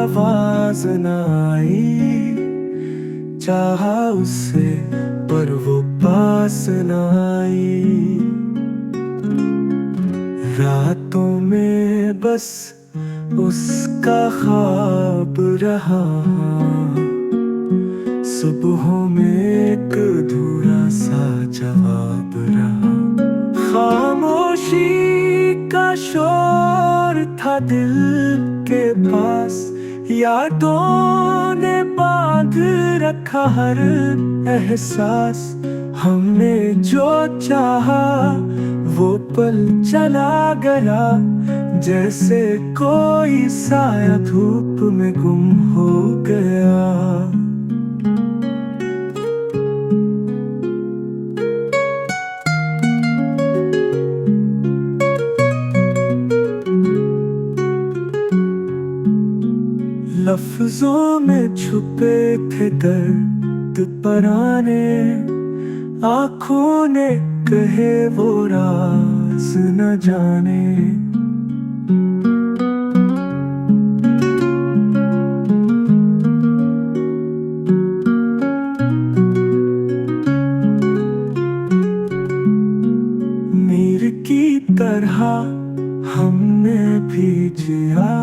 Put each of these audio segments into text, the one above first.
आवाज न आई। चाहा उससे पर वो पास न आई। रातों में बस उसका ख्वाब रहा। सुबहों में एक अधूरा सा जवाब रहा। खामोशी का शोर था दिल के पास। यादों ने बांध रखा हर एहसास। हमने जो चाहा वो पल चला गया। जैसे कोई साया धूप में गुम हो गया। लफ्जों में छुपे थे दर्द पराने। आँखों ने कहे वो राज न जाने। मीर की तरह हमने भी जिया।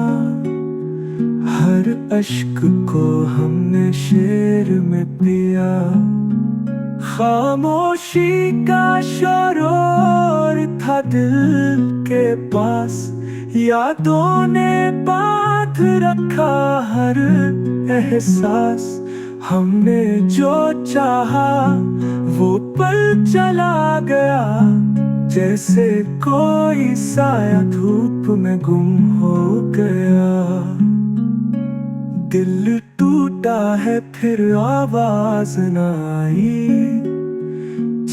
हर अश्क को हमने शेर में पिया। खामोशी का शोर था दिल के पास। यादों ने बांध रखा हर एहसास। हमने जो चाहा वो पल चला गया। जैसे कोई साया धूप में गुम हो गया। दिल टूटा है फिर आवाज न आई।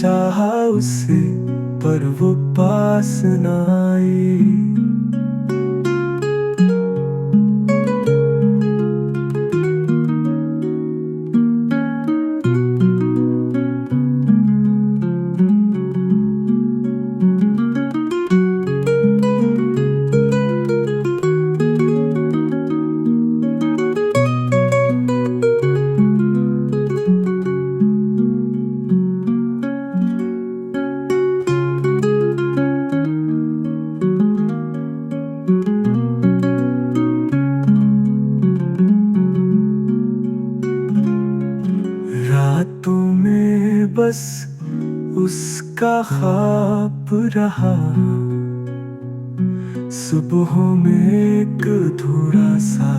चाहा उससे पर वो पास न आई। रातों में बस उसका ख्वाब रहा। सुबहों में एक अधूरा सा